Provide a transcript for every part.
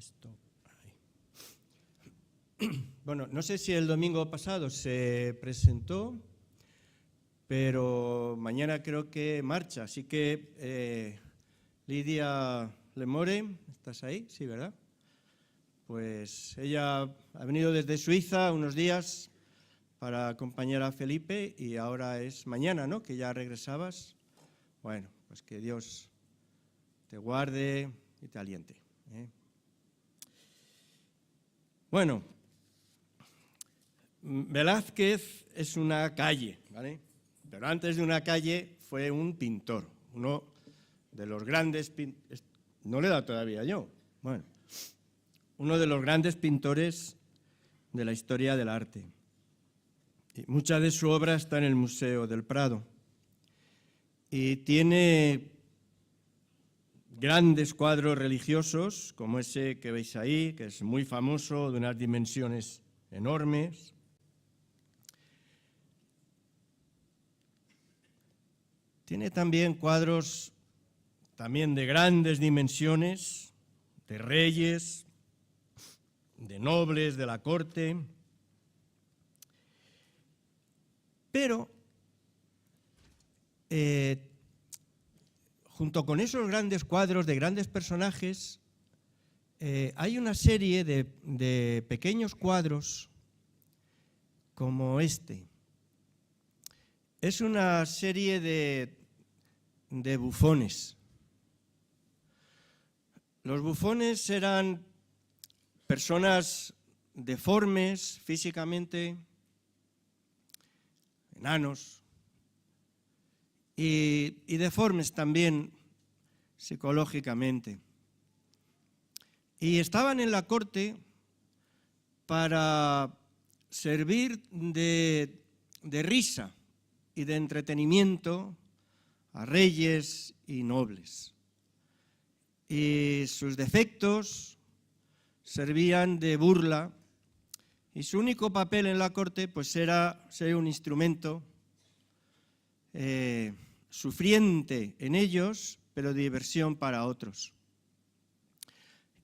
Esto, ahí. Bueno, no sé si el domingo pasado se presentó, pero mañana creo que marcha. Así que, Lidia Lemore, ¿estás ahí? Sí, ¿verdad? Pues ella ha venido desde Suiza unos días para acompañar a Felipe y ahora es mañana, ¿no?, que ya regresabas. Bueno, pues que Dios te guarde y te aliente, ¿eh? Bueno, Velázquez es una calle, ¿vale? Pero antes de una calle fue un pintor, uno de los grandes pintores, no le he dado todavía yo, bueno, uno de los grandes pintores de la historia del arte. Y mucha de su obra está en el Museo del Prado y tiene grandes cuadros religiosos, como ese que veis ahí, que es muy famoso, de unas dimensiones enormes. Tiene también cuadros también de grandes dimensiones, de reyes, de nobles de la corte, pero junto con esos grandes cuadros de grandes personajes, hay una serie de pequeños cuadros como este. Es una serie de bufones. Los bufones eran personas deformes físicamente, enanos, y deformes también psicológicamente. Y estaban en la corte para servir de risa y de entretenimiento a reyes y nobles. Y sus defectos servían de burla y su único papel en la corte pues era ser un instrumento sufriente en ellos, pero de diversión para otros.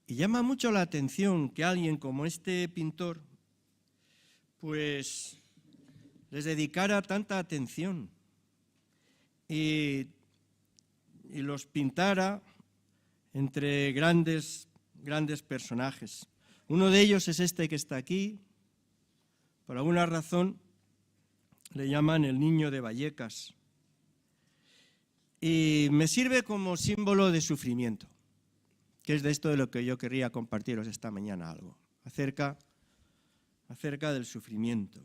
Y llama mucho la atención que alguien como este pintor pues les dedicara tanta atención y los pintara entre grandes personajes. Uno de ellos es este que está aquí. Por alguna razón le llaman el Niño de Vallecas. Y me sirve como símbolo de sufrimiento, que es de esto de lo que yo quería compartiros esta mañana algo, acerca del sufrimiento.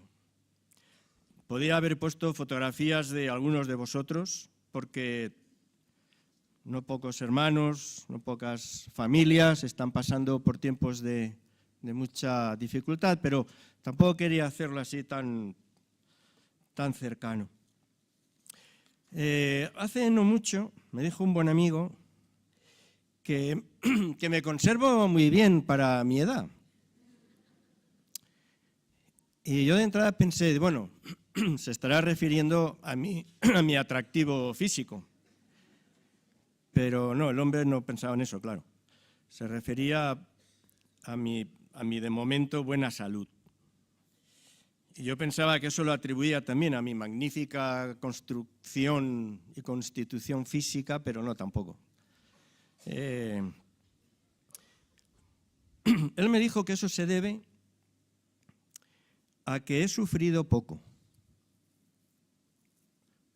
Podría haber puesto fotografías de algunos de vosotros, porque no pocos hermanos, no pocas familias están pasando por tiempos de mucha dificultad, pero tampoco quería hacerlo así tan cercano. Hace no mucho me dijo un buen amigo que me conservo muy bien para mi edad. Y yo de entrada pensé, bueno, se estará refiriendo a mi atractivo físico. Pero no, el hombre no pensaba en eso, claro. Se refería a mi de momento buena salud. Y yo pensaba que eso lo atribuía también a mi magnífica construcción y constitución física, pero no tampoco. Él me dijo que eso se debe a que he sufrido poco.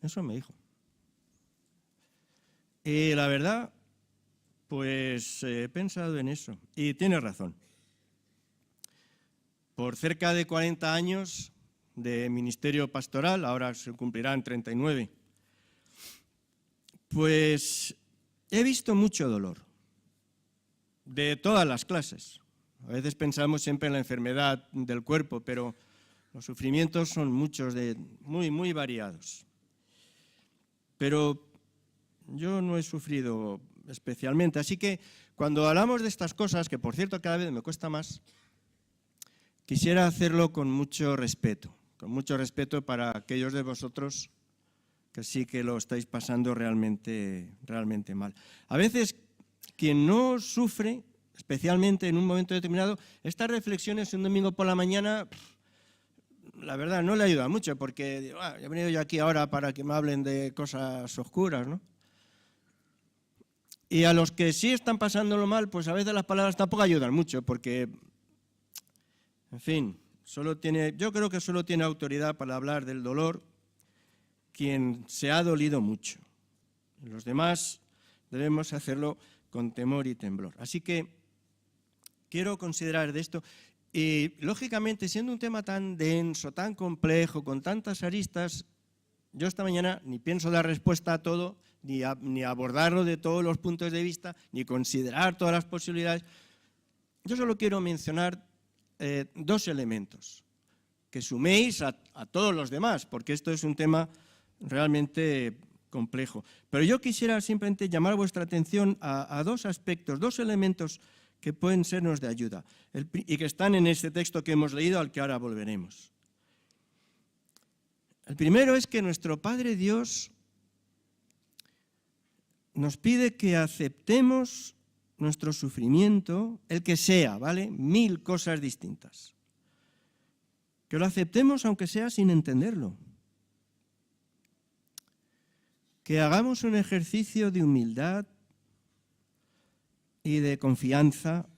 Eso me dijo. Y la verdad, pues he pensado en eso. Y tiene razón. Por cerca de 40 años de ministerio pastoral, ahora se cumplirán 39, pues he visto mucho dolor, de todas las clases. A veces pensamos siempre en la enfermedad del cuerpo, pero los sufrimientos son muchos, muy variados. Pero yo no he sufrido especialmente, así que cuando hablamos de estas cosas, que por cierto cada vez me cuesta más, quisiera hacerlo con mucho respeto para aquellos de vosotros que sí que lo estáis pasando realmente mal. A veces quien no sufre especialmente en un momento determinado, estas reflexiones un domingo por la mañana, la verdad, no le ayuda mucho, porque digo, he venido yo aquí ahora para que me hablen de cosas oscuras, ¿no? Y a los que sí están pasándolo mal, pues a veces las palabras tampoco ayudan mucho, porque, en fin, yo creo que solo tiene autoridad para hablar del dolor quien se ha dolido mucho. Los demás debemos hacerlo con temor y temblor. Así que quiero considerar de esto, y lógicamente, siendo un tema tan denso, tan complejo, con tantas aristas, yo esta mañana ni pienso dar respuesta a todo, ni abordarlo de todos los puntos de vista, ni considerar todas las posibilidades. Yo solo quiero mencionar dos elementos que suméis a todos los demás, porque esto es un tema realmente complejo. Pero yo quisiera simplemente llamar vuestra atención a dos aspectos, dos elementos que pueden sernos de ayuda y que están en este texto que hemos leído, al que ahora volveremos. El primero es que nuestro Padre Dios nos pide que aceptemos nuestro sufrimiento, el que sea, ¿vale? 1000 cosas distintas. Que lo aceptemos aunque sea sin entenderlo. Que hagamos un ejercicio de humildad y de confianza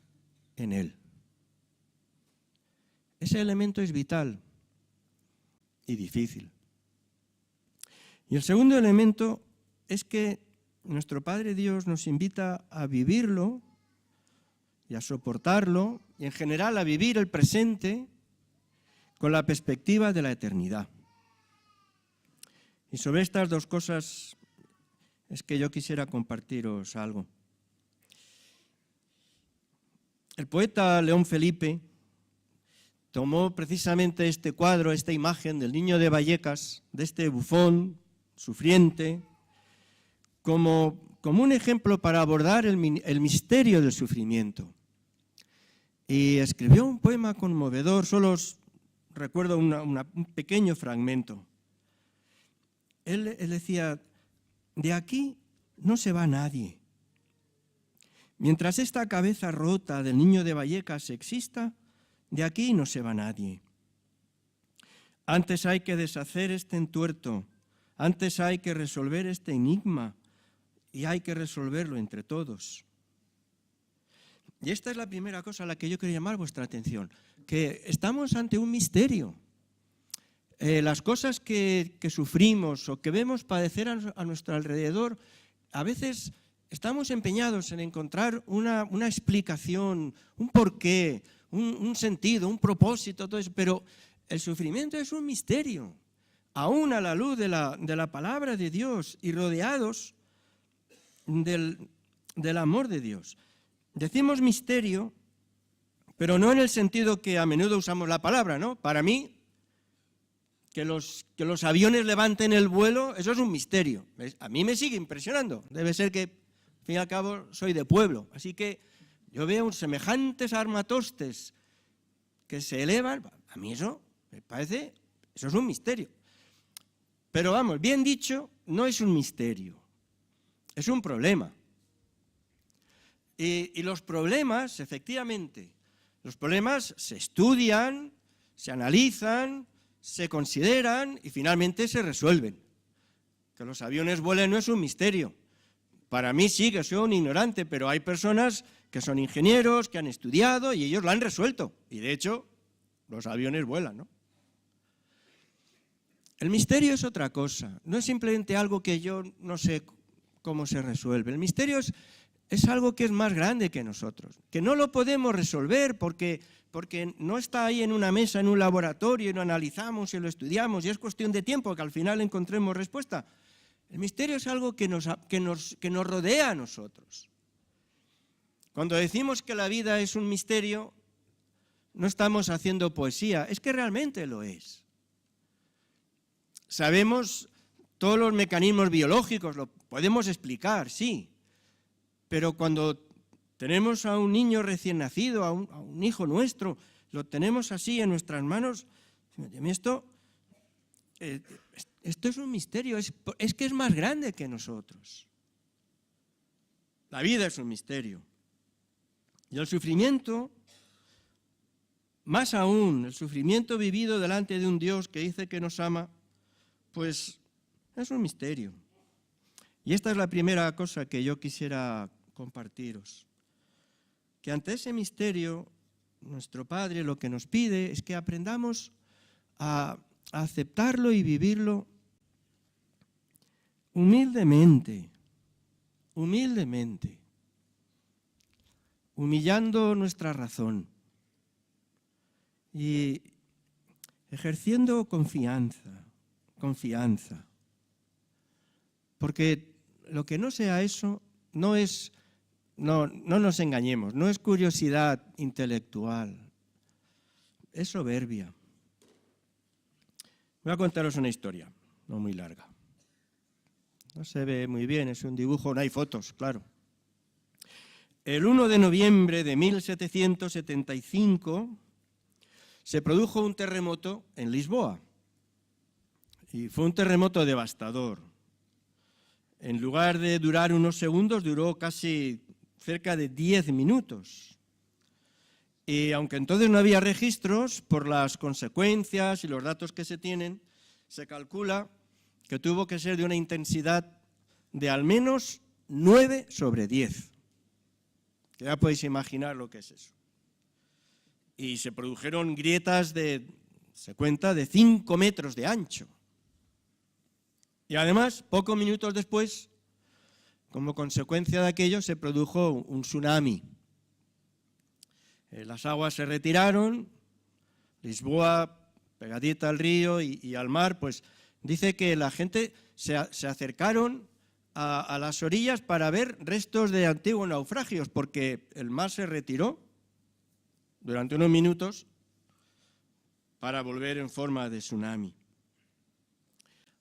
en Él. Ese elemento es vital y difícil. Y el segundo elemento es que nuestro Padre Dios nos invita a vivirlo y a soportarlo, y en general a vivir el presente con la perspectiva de la eternidad. Y sobre estas dos cosas es que yo quisiera compartiros algo. El poeta León Felipe tomó precisamente este cuadro, esta imagen del niño de Vallecas, de este bufón sufriente, como un ejemplo para abordar el misterio del sufrimiento. Y escribió un poema conmovedor, solo os recuerdo un pequeño fragmento. Él decía, de aquí no se va nadie. Mientras esta cabeza rota del niño de Vallecas exista, de aquí no se va nadie. Antes hay que deshacer este entuerto, antes hay que resolver este enigma, y hay que resolverlo entre todos. Y esta es la primera cosa a la que yo quiero llamar vuestra atención, que estamos ante un misterio. Las cosas que sufrimos o que vemos padecer a nuestro alrededor, a veces estamos empeñados en encontrar una explicación, un porqué, un sentido, un propósito, todo eso, pero el sufrimiento es un misterio. Aún a la luz de la palabra de Dios y rodeados del amor de Dios. Decimos misterio, pero no en el sentido que a menudo usamos la palabra, ¿no? Para mí, que los aviones levanten el vuelo, eso es un misterio. A mí me sigue impresionando. Debe ser que, al fin y al cabo, soy de pueblo. Así que yo veo semejantes armatostes que se elevan. A mí eso me parece, eso es un misterio. Pero vamos, bien dicho, no es un misterio. Es un problema. Y los problemas, efectivamente, los problemas se estudian, se analizan, se consideran y finalmente se resuelven. Que los aviones vuelen no es un misterio. Para mí sí, que soy un ignorante, pero hay personas que son ingenieros, que han estudiado y ellos lo han resuelto. Y de hecho, los aviones vuelan, ¿no? El misterio es otra cosa. No es simplemente algo que yo no sé cómo se resuelve. El misterio es algo que es más grande que nosotros, que no lo podemos resolver porque no está ahí en una mesa, en un laboratorio, y lo analizamos y lo estudiamos, y es cuestión de tiempo que al final encontremos respuesta. El misterio es algo que nos rodea a nosotros. Cuando decimos que la vida es un misterio, no estamos haciendo poesía, es que realmente lo es. Sabemos todos los mecanismos biológicos, lo podemos explicar, sí, pero cuando tenemos a un niño recién nacido, a un hijo nuestro, lo tenemos así en nuestras manos, esto es un misterio, es que es más grande que nosotros. La vida es un misterio. Y el sufrimiento, más aún, el sufrimiento vivido delante de un Dios que dice que nos ama, pues es un misterio. Y esta es la primera cosa que yo quisiera compartiros. Que ante ese misterio, nuestro Padre lo que nos pide es que aprendamos a aceptarlo y vivirlo humildemente, humillando nuestra razón y ejerciendo confianza. Porque lo que no sea eso no nos engañemos, no es curiosidad intelectual, es soberbia. Voy a contaros una historia, no muy larga. No se ve muy bien, es un dibujo, no hay fotos, claro. El 1 de noviembre de 1775 se produjo un terremoto en Lisboa y fue un terremoto devastador. En lugar de durar unos segundos, duró casi cerca de 10 minutos. Y aunque entonces no había registros, por las consecuencias y los datos que se tienen, se calcula que tuvo que ser de una intensidad de al menos 9/10. Que ya podéis imaginar lo que es eso. Y se produjeron grietas se cuenta, de 5 metros de ancho. Y además, pocos minutos después, como consecuencia de aquello, se produjo un tsunami. Las aguas se retiraron, Lisboa, pegadita al río y al mar, pues dice que la gente se acercaron a las orillas para ver restos de antiguos naufragios, porque el mar se retiró durante unos minutos para volver en forma de tsunami.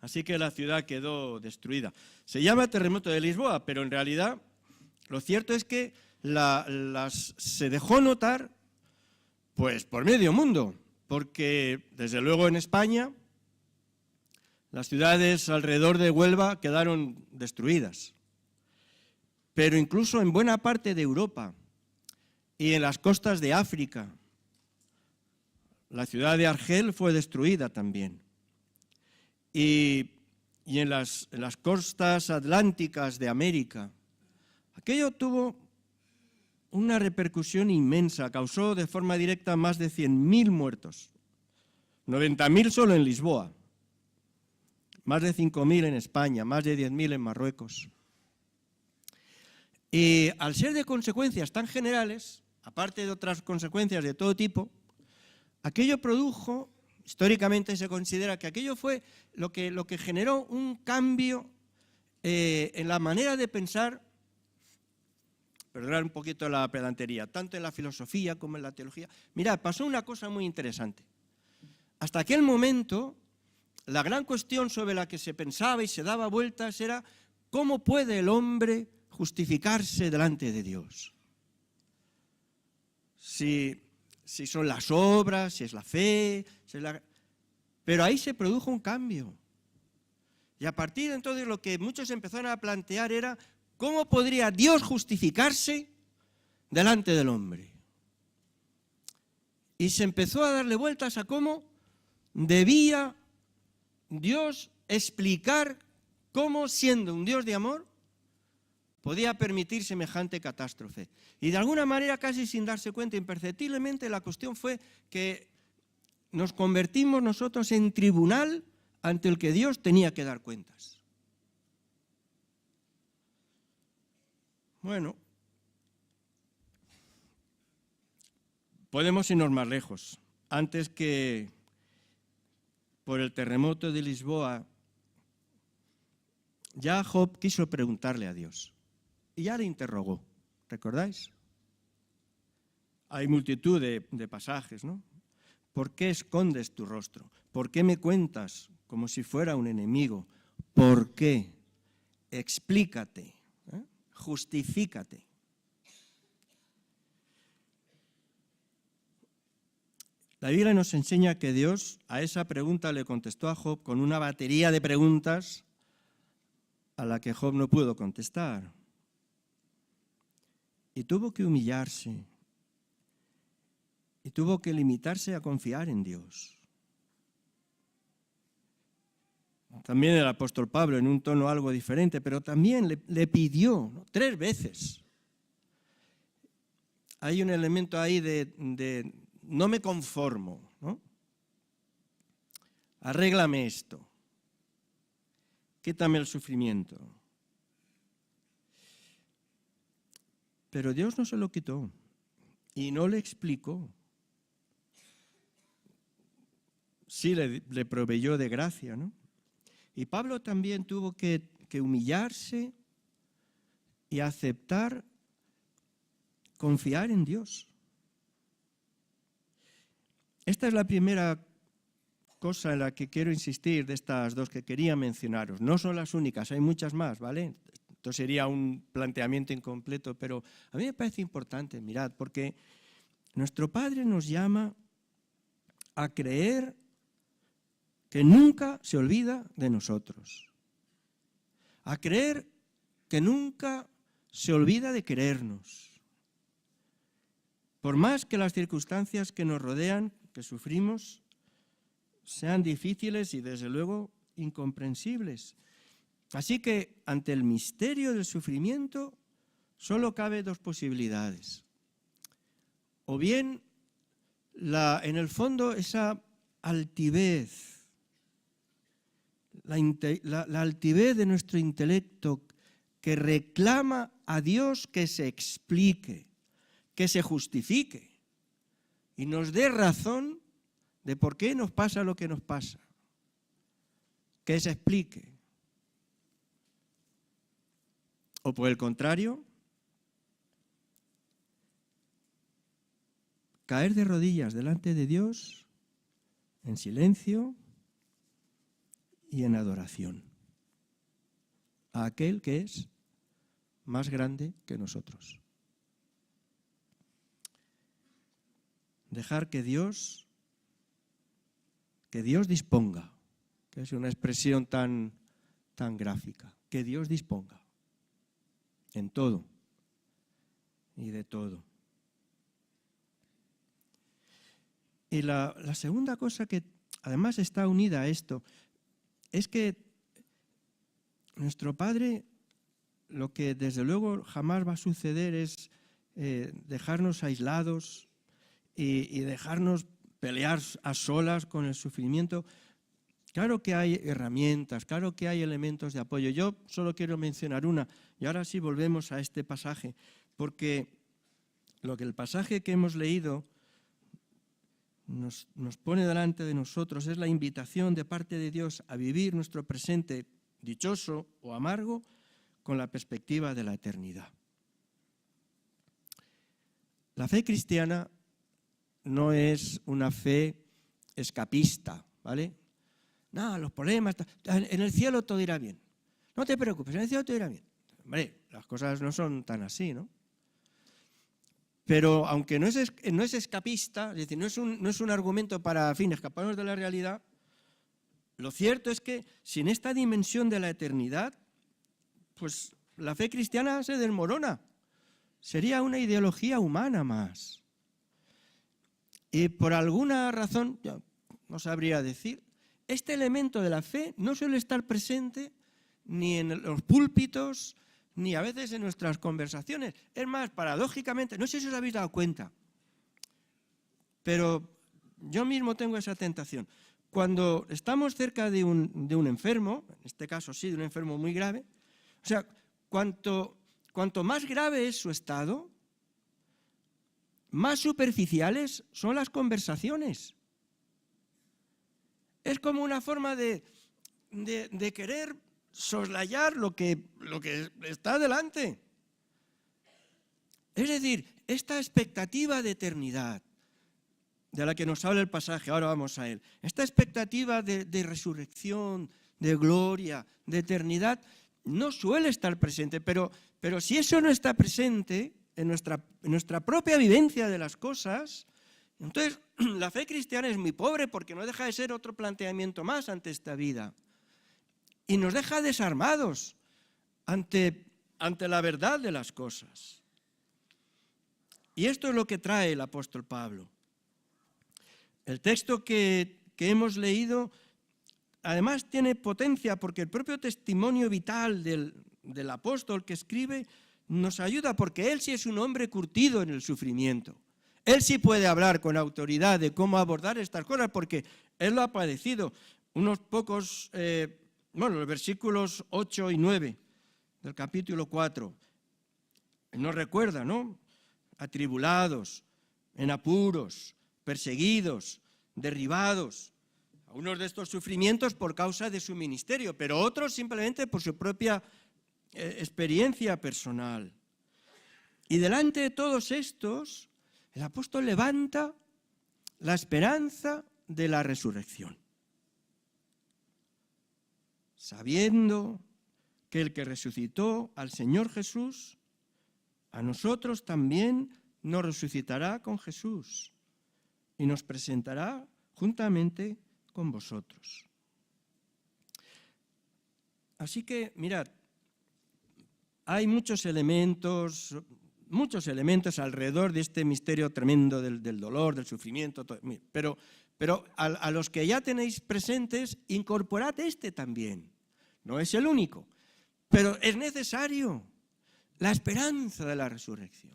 Así que la ciudad quedó destruida. Se llama terremoto de Lisboa, pero en realidad lo cierto es que se dejó notar pues por medio mundo, porque desde luego en España las ciudades alrededor de Huelva quedaron destruidas. Pero incluso en buena parte de Europa y en las costas de África, la ciudad de Argel fue destruida también. Y en las costas atlánticas de América, aquello tuvo una repercusión inmensa, causó de forma directa más de 100.000 muertos, 90.000 solo en Lisboa, más de 5.000 en España, más de 10.000 en Marruecos. Y al ser de consecuencias tan generales, aparte de otras consecuencias de todo tipo, aquello produjo, históricamente se considera que aquello fue lo que generó un cambio en la manera de pensar, perdonad un poquito la pedantería, tanto en la filosofía como en la teología. Mirad, pasó una cosa muy interesante. Hasta aquel momento, la gran cuestión sobre la que se pensaba y se daba vueltas era ¿cómo puede el hombre justificarse delante de Dios? Si son las obras, si es la fe, pero ahí se produjo un cambio. Y a partir de entonces lo que muchos empezaron a plantear era ¿cómo podría Dios justificarse delante del hombre? Y se empezó a darle vueltas a cómo debía Dios explicar cómo, siendo un Dios de amor, podía permitir semejante catástrofe. Y de alguna manera, casi sin darse cuenta, imperceptiblemente, la cuestión fue que nos convertimos nosotros en tribunal ante el que Dios tenía que dar cuentas. Bueno, podemos irnos más lejos. Antes que por el terremoto de Lisboa, ya Job quiso preguntarle a Dios y ya le interrogó, ¿recordáis? Hay multitud de pasajes, ¿no? ¿Por qué escondes tu rostro? ¿Por qué me cuentas como si fuera un enemigo? ¿Por qué? Explícate, justifícate. La Biblia nos enseña que Dios a esa pregunta le contestó a Job con una batería de preguntas a la que Job no pudo contestar. Y tuvo que humillarse y tuvo que limitarse a confiar en Dios. También el apóstol Pablo, en un tono algo diferente, pero también le pidió, ¿no?, 3 veces. Hay un elemento ahí de no me conformo, ¿no? Arréglame esto. Quítame el sufrimiento. Pero Dios no se lo quitó y no le explicó. Sí le proveyó de gracia, ¿no? Y Pablo también tuvo que humillarse y aceptar confiar en Dios. Esta es la primera cosa en la que quiero insistir de estas 2 que quería mencionaros. No son las únicas, hay muchas más, ¿vale? Esto sería un planteamiento incompleto, pero a mí me parece importante, mirad, porque nuestro Padre nos llama a creer que nunca se olvida de nosotros, a creer que nunca se olvida de querernos. Por más que las circunstancias que nos rodean, que sufrimos, sean difíciles y desde luego incomprensibles. Así que ante el misterio del sufrimiento solo cabe 2 posibilidades. O bien, en el fondo, esa altivez, la altivez de nuestro intelecto que reclama a Dios que se explique, que se justifique y nos dé razón de por qué nos pasa lo que nos pasa, que se explique. O por el contrario, caer de rodillas delante de Dios en silencio y en adoración a aquel que es más grande que nosotros. Dejar que Dios disponga, que es una expresión tan gráfica, que Dios disponga en todo y de todo. Y la segunda cosa que además está unida a esto es que nuestro Padre, lo que desde luego jamás va a suceder es dejarnos aislados y dejarnos pelear a solas con el sufrimiento. Claro que hay herramientas, claro que hay elementos de apoyo. Yo solo quiero mencionar una, y ahora sí volvemos a este pasaje, porque el pasaje que hemos leído nos pone delante de nosotros, es la invitación de parte de Dios a vivir nuestro presente dichoso o amargo con la perspectiva de la eternidad. La fe cristiana no es una fe escapista, ¿vale? No, los problemas, en el cielo todo irá bien. No te preocupes, en el cielo todo irá bien. Hombre, las cosas no son tan así, ¿no? Pero aunque no es escapista, es decir, no es un argumento para, escaparnos de la realidad, lo cierto es que sin esta dimensión de la eternidad, pues la fe cristiana se desmorona. Sería una ideología humana más. Y por alguna razón, yo no sabría decir, este elemento de la fe no suele estar presente ni en los púlpitos, ni a veces en nuestras conversaciones. Es más, paradójicamente, no sé si os habéis dado cuenta, pero yo mismo tengo esa tentación. Cuando estamos cerca de un enfermo, en este caso sí, de un enfermo muy grave, o sea, cuanto más grave es su estado, más superficiales son las conversaciones. Es como una forma de querer soslayar lo que está delante. Es decir, esta expectativa de eternidad de la que nos habla el pasaje, ahora vamos a él, esta expectativa de resurrección, de gloria, de eternidad, no suele estar presente, pero si eso no está presente en nuestra propia vivencia de las cosas, entonces la fe cristiana es muy pobre porque no deja de ser otro planteamiento más ante esta vida. Y nos deja desarmados ante la verdad de las cosas. Y esto es lo que trae el apóstol Pablo. El texto que hemos leído además tiene potencia porque el propio testimonio vital del apóstol que escribe nos ayuda, porque él sí es un hombre curtido en el sufrimiento. Él sí puede hablar con autoridad de cómo abordar estas cosas porque él lo ha padecido. Unos pocos, los versículos 8 y 9 del capítulo 4, nos recuerda, ¿no? Atribulados, en apuros, perseguidos, derribados. Algunos de estos sufrimientos por causa de su ministerio, pero otros simplemente por su propia experiencia personal. Y delante de todos estos, el apóstol levanta la esperanza de la resurrección, sabiendo que el que resucitó al Señor Jesús, a nosotros también nos resucitará con Jesús y nos presentará juntamente con vosotros. Así que, mirad, hay muchos elementos alrededor de este misterio tremendo del dolor, del sufrimiento, pero a los que ya tenéis presentes, incorporad este también. No es el único, pero es necesario la esperanza de la resurrección.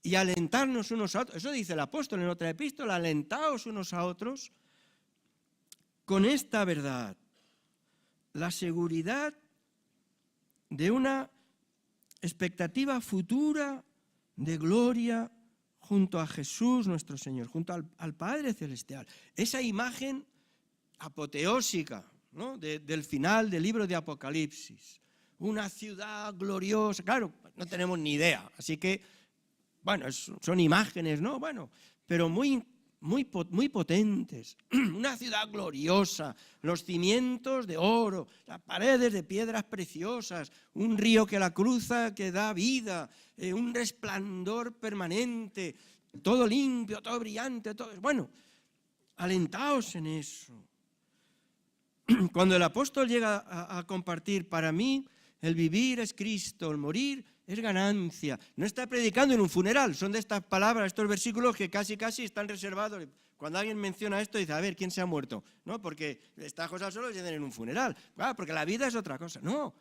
Y alentarnos unos a otros. Eso dice el apóstol en otra epístola, alentaos unos a otros con esta verdad, la seguridad de una expectativa futura de gloria junto a Jesús nuestro Señor, junto al Padre Celestial. Esa imagen apoteósica, ¿no? del final del libro de Apocalipsis. Una ciudad gloriosa, claro, no tenemos ni idea, así que, bueno, son imágenes, ¿no? Bueno, pero muy potentes. Una ciudad gloriosa, los cimientos de oro, las paredes de piedras preciosas, un río que la cruza que da vida, un resplandor permanente, todo limpio, todo brillante, todo. Bueno, alentaos en eso. Cuando el apóstol llega a compartir, para mí el vivir es Cristo, el morir es ganancia. No está predicando en un funeral, son de estas palabras, estos versículos que casi están reservados. Cuando alguien menciona esto, dice, a ver, ¿quién se ha muerto? No, porque estas cosas solo se dicen en un funeral. Claro, porque la vida es otra cosa. No.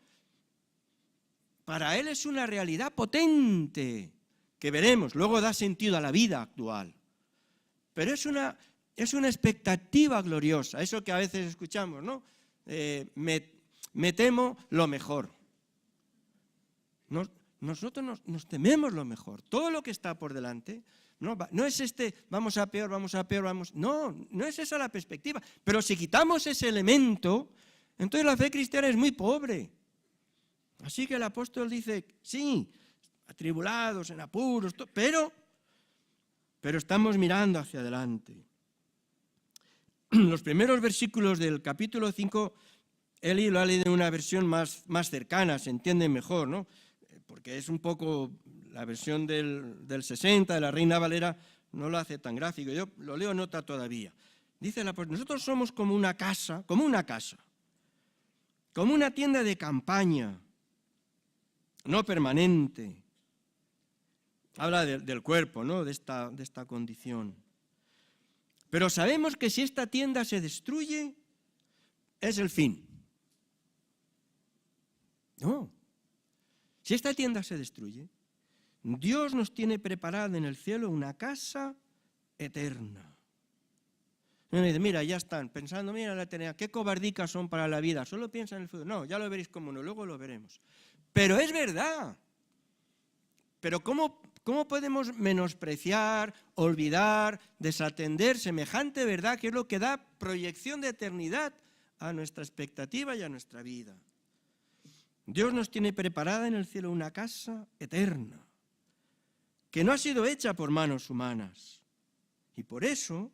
Para él es una realidad potente que veremos, luego da sentido a la vida actual. Pero es una expectativa gloriosa, eso que a veces escuchamos, ¿no? Me temo lo mejor. Nosotros nos tememos lo mejor. Todo lo que está por delante no es vamos a peor, vamos. No es esa la perspectiva. Pero si quitamos ese elemento, entonces la fe cristiana es muy pobre. Así que el apóstol dice, sí, atribulados, en apuros, pero estamos mirando hacia adelante. Los primeros versículos del capítulo 5, Eli lo ha leído en una versión más cercana, se entiende mejor, ¿no? Porque es un poco la versión del 60, de la Reina Valera, no lo hace tan gráfico. Yo lo leo en otra todavía. Dice el apóstol, nosotros somos como una casa, como una tienda de campaña, no permanente. Habla del cuerpo, ¿no? de esta condición. Pero sabemos que si esta tienda se destruye, es el fin. No. Si esta tienda se destruye, Dios nos tiene preparada en el cielo una casa eterna. Y dice, mira, ya están pensando, mira la eternidad, qué cobardicas son para la vida, solo piensan en el futuro. No, ya lo veréis como no, luego lo veremos. Pero es verdad. Pero ¿cómo podemos menospreciar, olvidar, desatender semejante verdad que es lo que da proyección de eternidad a nuestra expectativa y a nuestra vida? Dios nos tiene preparada en el cielo una casa eterna, que no ha sido hecha por manos humanas. Y por eso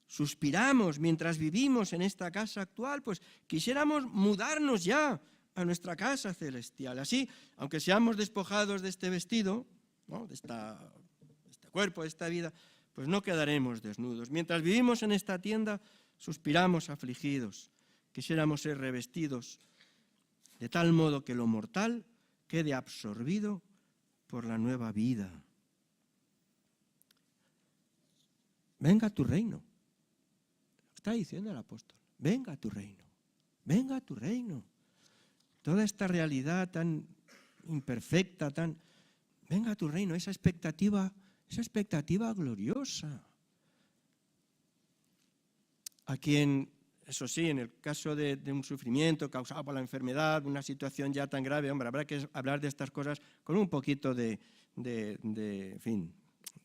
suspiramos mientras vivimos en esta casa actual, pues quisiéramos mudarnos ya a nuestra casa celestial. Así, aunque seamos despojados de este vestido, ¿no? de este cuerpo, de esta vida, pues no quedaremos desnudos. Mientras vivimos en esta tienda, suspiramos afligidos, quisiéramos ser revestidos de tal modo que lo mortal quede absorbido por la nueva vida. venga tu reino. Está diciendo el apóstol, venga tu reino, venga tu reino. Toda esta realidad tan imperfecta, venga tu reino, esa expectativa gloriosa. A quien, eso sí, en el caso de un sufrimiento causado por la enfermedad, una situación ya tan grave, hombre, habrá que hablar de estas cosas con un poquito de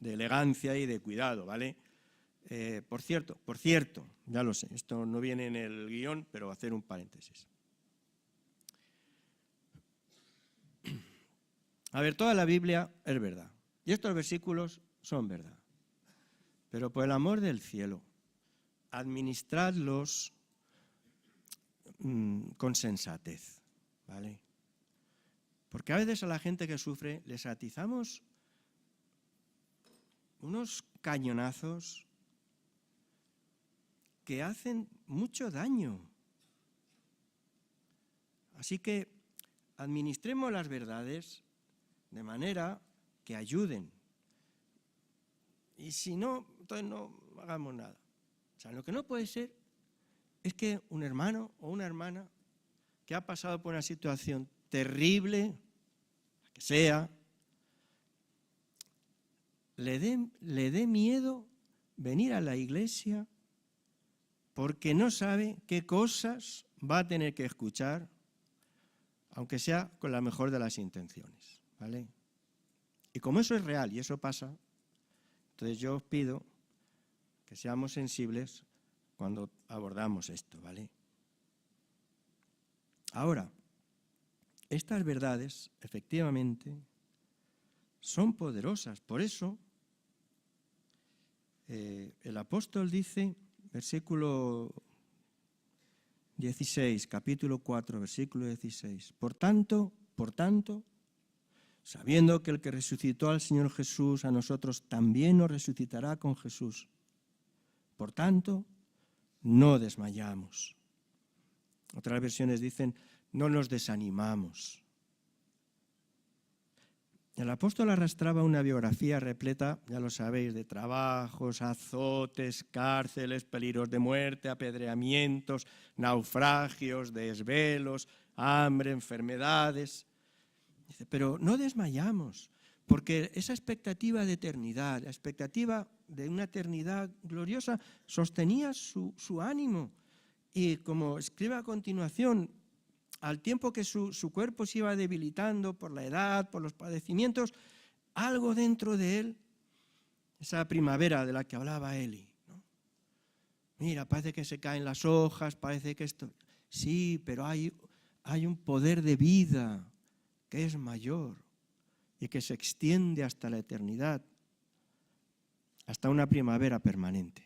elegancia y de cuidado, ¿vale? Por cierto, ya lo sé, esto no viene en el guión, pero hacer un paréntesis. A ver, toda la Biblia es verdad, y estos versículos son verdad, pero por el amor del cielo, administradlos con sensatez, ¿vale? Porque a veces a la gente que sufre les atizamos unos cañonazos que hacen mucho daño. Así que administremos las verdades de manera que ayuden. Y si no, entonces no hagamos nada. O sea, lo que no puede ser es que un hermano o una hermana que ha pasado por una situación terrible, que sea, le dé miedo venir a la iglesia porque no sabe qué cosas va a tener que escuchar, aunque sea con la mejor de las intenciones, ¿vale? Y como eso es real y eso pasa, entonces yo os pido que seamos sensibles cuando abordamos esto, ¿vale? Ahora, estas verdades, efectivamente, son poderosas. Por eso, el apóstol dice, versículo 16, capítulo 4, versículo 16, por tanto, sabiendo que el que resucitó al Señor Jesús a nosotros también nos resucitará con Jesús. Por tanto, no desmayamos. Otras versiones dicen, no nos desanimamos. El apóstol arrastraba una biografía repleta, ya lo sabéis, de trabajos, azotes, cárceles, peligros de muerte, apedreamientos, naufragios, desvelos, hambre, enfermedades. Dice, pero no desmayamos, porque esa expectativa de eternidad, la expectativa de una eternidad gloriosa, sostenía su ánimo. Y como escribe a continuación, al tiempo que su cuerpo se iba debilitando por la edad, por los padecimientos, algo dentro de él, esa primavera de la que hablaba Eli, ¿no? Mira, parece que se caen las hojas, parece que esto... Sí, pero hay un poder de vida que es mayor y que se extiende hasta la eternidad, hasta una primavera permanente.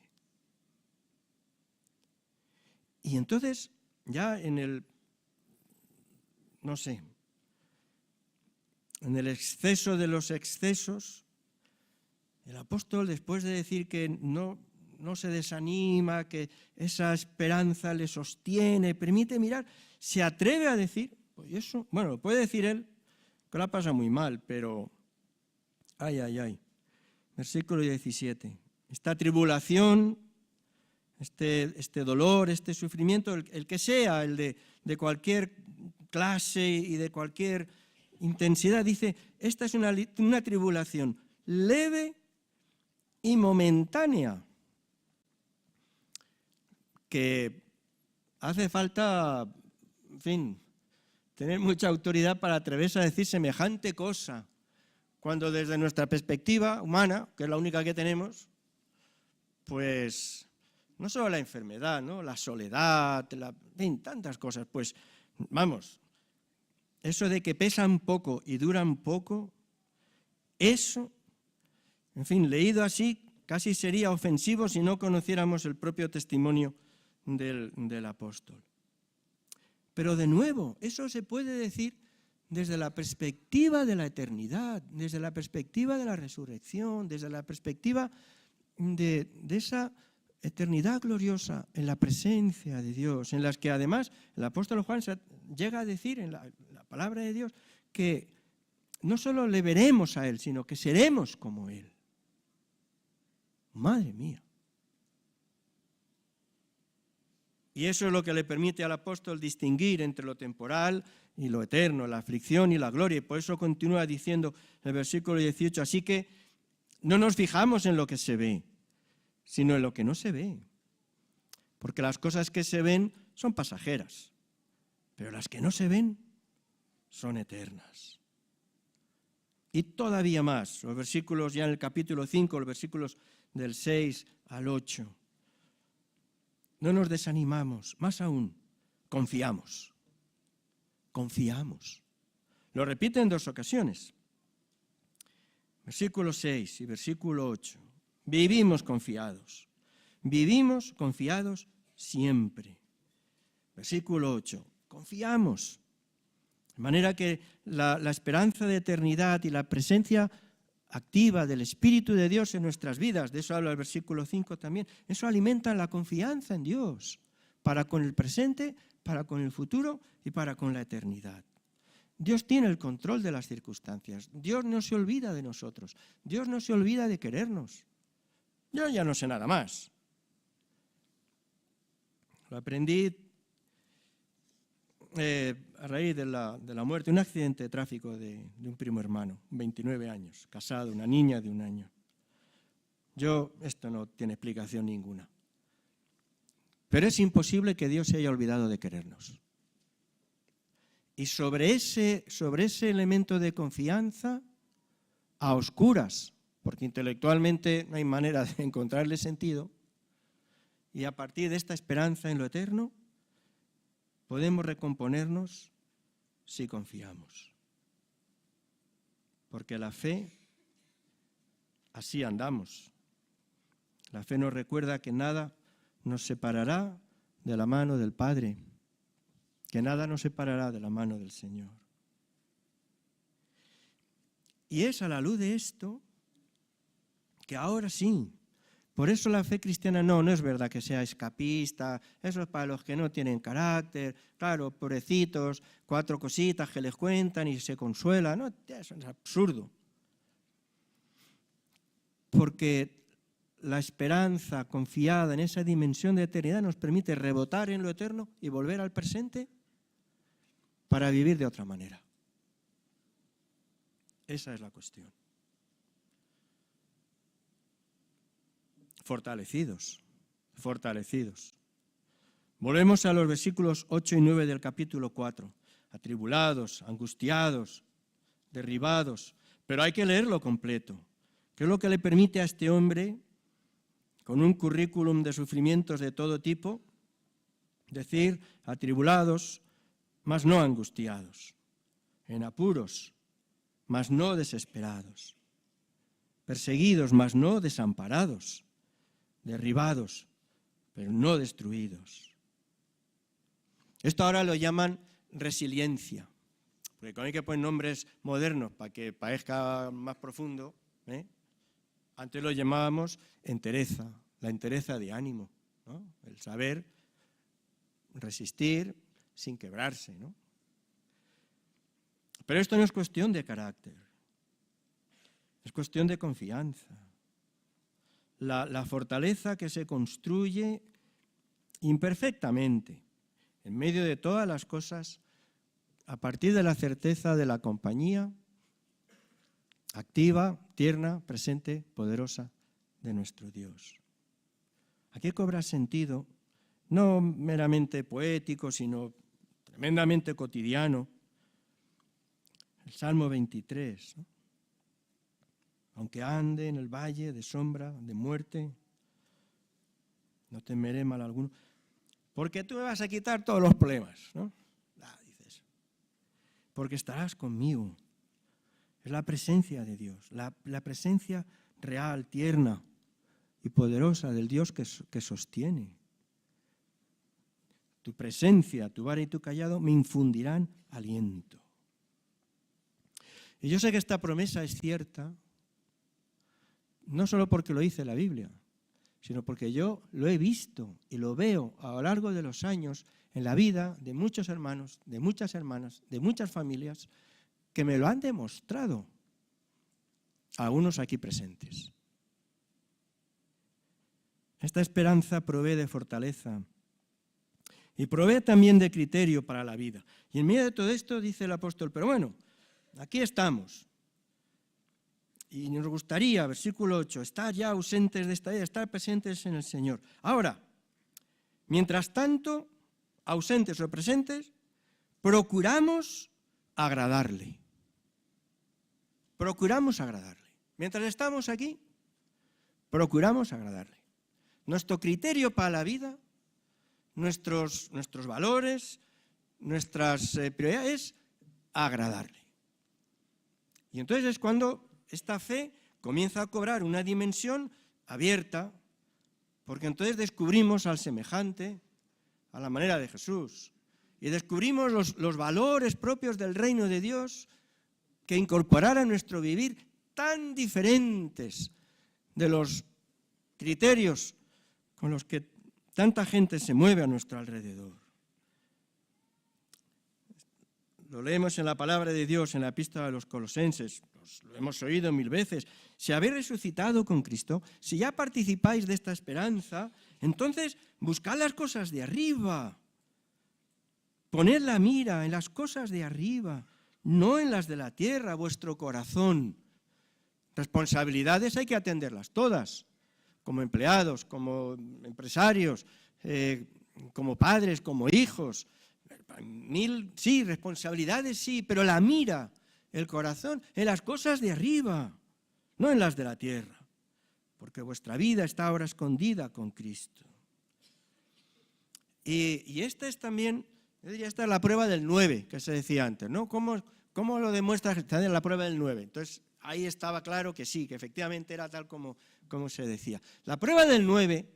Y entonces, ya en el exceso de los excesos, el apóstol, después de decir que no se desanima, que esa esperanza le sostiene, permite mirar, se atreve a decir, pues eso, bueno, lo puede decir él, que la pasa muy mal, pero, ay, versículo 17, esta tribulación, este dolor, este sufrimiento, el que sea, el de cualquier clase y de cualquier intensidad, dice, esta es una tribulación leve y momentánea, que hace falta, en fin, tener mucha autoridad para atreverse a decir semejante cosa, cuando desde nuestra perspectiva humana, que es la única que tenemos, pues no solo la enfermedad, ¿no? La soledad, en fin, tantas cosas, pues vamos, eso de que pesan poco y duran poco, eso, en fin, leído así, casi sería ofensivo si no conociéramos el propio testimonio del apóstol. Pero de nuevo, eso se puede decir desde la perspectiva de la eternidad, desde la perspectiva de la resurrección, desde la perspectiva de esa eternidad gloriosa en la presencia de Dios, en las que además el apóstol Juan llega a decir en la palabra de Dios que no solo le veremos a Él, sino que seremos como Él. Madre mía, Y eso es lo que le permite al apóstol distinguir entre lo temporal y lo eterno, la aflicción y la gloria. Y por eso continúa diciendo en el versículo 18, así que no nos fijamos en lo que se ve, sino en lo que no se ve. Porque las cosas que se ven son pasajeras, pero las que no se ven son eternas. Y todavía más, los versículos ya en el capítulo 5, los versículos del 6 al 8. No nos desanimamos, más aún, confiamos. Confiamos. Lo repite en 2 ocasiones. Versículo 6 y versículo 8. Vivimos confiados. Vivimos confiados siempre. Versículo 8. Confiamos. De manera que la esperanza de eternidad y la presencia activa del Espíritu de Dios en nuestras vidas, de eso habla el versículo 5 también, eso alimenta la confianza en Dios, para con el presente, para con el futuro y para con la eternidad. Dios tiene el control de las circunstancias, Dios no se olvida de nosotros, Dios no se olvida de querernos. Yo ya no sé nada más. Lo aprendí a raíz de la muerte, un accidente de tráfico de un primo hermano, 29 años, casado, una niña de 1 año. Esto no tiene explicación ninguna. Pero es imposible que Dios se haya olvidado de querernos. Y sobre ese elemento de confianza, a oscuras, porque intelectualmente no hay manera de encontrarle sentido, y a partir de esta esperanza en lo eterno, podemos recomponernos si confiamos. Porque la fe, así andamos. La fe nos recuerda que nada nos separará de la mano del Padre, que nada nos separará de la mano del Señor. Y es a la luz de esto que ahora sí. Por eso la fe cristiana no es verdad que sea escapista, eso es para los que no tienen carácter, claro, pobrecitos, 4 cositas que les cuentan y se consuelan, no, eso es absurdo. Porque la esperanza confiada en esa dimensión de eternidad nos permite rebotar en lo eterno y volver al presente para vivir de otra manera. Esa es la cuestión. Fortalecidos. Volvemos a los versículos 8 y 9 del capítulo 4. Atribulados, angustiados, derribados. Pero hay que leerlo completo. ¿Qué es lo que le permite a este hombre, con un currículum de sufrimientos de todo tipo, decir atribulados, mas no angustiados, en apuros, mas no desesperados, perseguidos, mas no desamparados, derribados, pero no destruidos? Esto ahora lo llaman resiliencia, porque como hay que poner nombres modernos para que parezca más profundo, antes lo llamábamos entereza, la entereza de ánimo, ¿no? El saber resistir sin quebrarse, ¿no? Pero esto no es cuestión de carácter, es cuestión de confianza. La fortaleza que se construye imperfectamente, en medio de todas las cosas, a partir de la certeza de la compañía activa, tierna, presente, poderosa de nuestro Dios. Aquí cobra sentido, no meramente poético, sino tremendamente cotidiano, el Salmo 23, ¿no? Aunque ande en el valle de sombra, de muerte, no temeré mal alguno, porque tú me vas a quitar todos los problemas, ¿no? Dices, porque estarás conmigo. Es la presencia de Dios, la presencia real, tierna y poderosa del Dios que sostiene. Tu presencia, tu vara y tu callado me infundirán aliento. Y yo sé que esta promesa es cierta, no solo porque lo dice la Biblia, sino porque yo lo he visto y lo veo a lo largo de los años en la vida de muchos hermanos, de muchas hermanas, de muchas familias que me lo han demostrado, algunos aquí presentes. Esta esperanza provee de fortaleza, y provee también de criterio para la vida. Y en medio de todo esto dice el apóstol, pero bueno, aquí estamos. Y nos gustaría, versículo 8, estar ya ausentes de esta vida, estar presentes en el Señor. Ahora, mientras tanto, ausentes o presentes, procuramos agradarle. Procuramos agradarle. Mientras estamos aquí, procuramos agradarle. Nuestro criterio para la vida, nuestros valores, nuestras prioridades, agradarle. Y entonces es cuando esta fe comienza a cobrar una dimensión abierta, porque entonces descubrimos al semejante, a la manera de Jesús, y descubrimos los valores propios del reino de Dios que incorporar a nuestro vivir tan diferentes de los criterios con los que tanta gente se mueve a nuestro alrededor. Lo leemos en la palabra de Dios, en la epístola de los Colosenses, lo hemos oído 1000 veces. Si habéis resucitado con Cristo, si ya participáis de esta esperanza, entonces buscad las cosas de arriba. Poned la mira en las cosas de arriba, no en las de la tierra, vuestro corazón. Responsabilidades hay que atenderlas todas, como empleados, como empresarios, como padres, como hijos. Sí, responsabilidades sí, pero la mira, el corazón, en las cosas de arriba, no en las de la tierra, porque vuestra vida está ahora escondida con Cristo. Y esta es también, yo diría, esta es la prueba del 9, que se decía antes, ¿no? ¿Cómo lo demuestra que está en la prueba del 9? Entonces, ahí estaba claro que sí, que efectivamente era tal como se decía. La prueba del 9,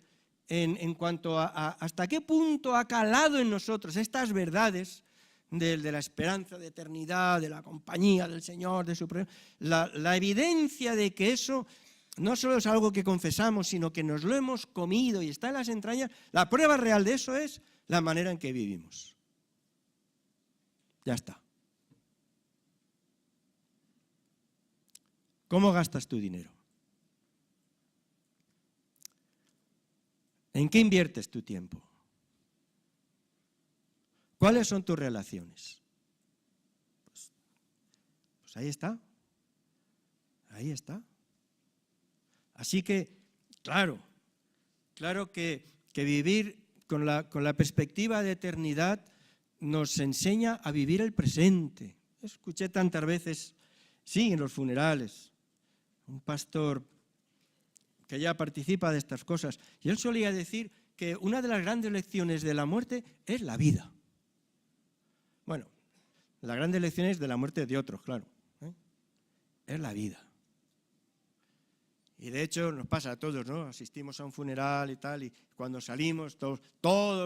en cuanto a hasta qué punto ha calado en nosotros estas verdades de la esperanza de eternidad, de la compañía del Señor, de su la evidencia de que eso no solo es algo que confesamos, sino que nos lo hemos comido y está en las entrañas, la prueba real de eso es la manera en que vivimos. Ya está. ¿Cómo gastas tu dinero? ¿En qué inviertes tu tiempo? ¿Cuáles son tus relaciones? Pues ahí está. Ahí está. Así que, claro que vivir con la perspectiva de eternidad nos enseña a vivir el presente. Escuché tantas veces, sí, en los funerales, un pastor que ya participa de estas cosas, y él solía decir que una de las grandes lecciones de la muerte es la vida. Bueno, las grandes lecciones de la muerte de otros, claro, es la vida. Y de hecho nos pasa a todos, ¿no? Asistimos a un funeral y tal, y cuando salimos todos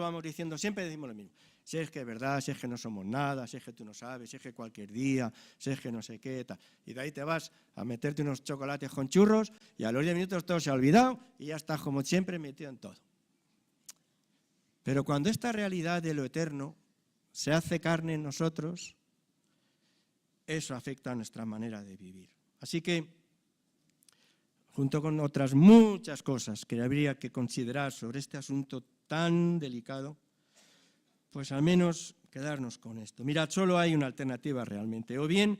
vamos diciendo, siempre decimos lo mismo. Si es que es verdad, si es que no somos nada, si es que tú no sabes, si es que cualquier día, si es que no sé qué, tal. Y de ahí te vas a meterte unos chocolates con churros y a los 10 minutos todo se ha olvidado y ya estás como siempre metido en todo. Pero cuando esta realidad de lo eterno se hace carne en nosotros, eso afecta a nuestra manera de vivir. Así que, junto con otras muchas cosas que habría que considerar sobre este asunto tan delicado, pues al menos quedarnos con esto. Mirad, solo hay una alternativa realmente. O bien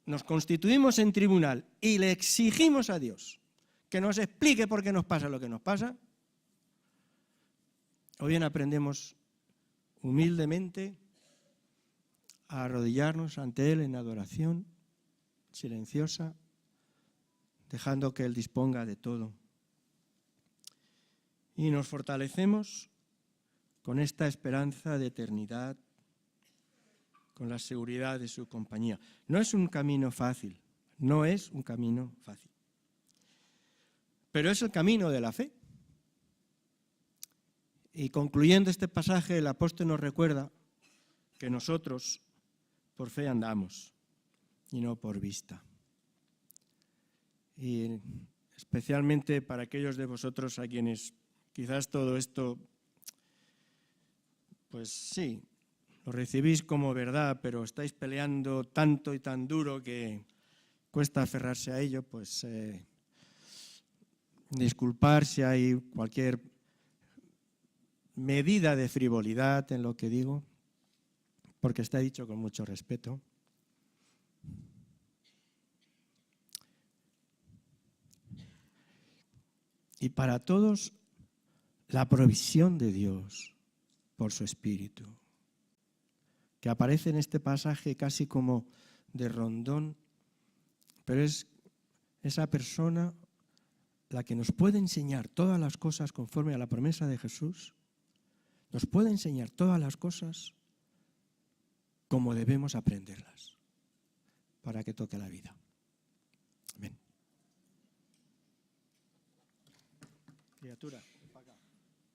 nos constituimos en tribunal y le exigimos a Dios que nos explique por qué nos pasa lo que nos pasa, o bien aprendemos humildemente a arrodillarnos ante Él en adoración silenciosa, dejando que Él disponga de todo. Y nos fortalecemos con esta esperanza de eternidad, con la seguridad de su compañía. No es un camino fácil, no es un camino fácil. Pero es el camino de la fe. Y concluyendo este pasaje, el apóstol nos recuerda que nosotros por fe andamos y no por vista. Y especialmente para aquellos de vosotros a quienes quizás todo esto, pues sí, lo recibís como verdad, pero estáis peleando tanto y tan duro que cuesta aferrarse a ello, pues disculpar si hay cualquier medida de frivolidad en lo que digo, porque está dicho con mucho respeto. Y para todos, la provisión de Dios por su Espíritu, que aparece en este pasaje casi como de rondón, pero es esa persona la que nos puede enseñar todas las cosas conforme a la promesa de Jesús, nos puede enseñar todas las cosas como debemos aprenderlas para que toque la vida. Amén. Criatura.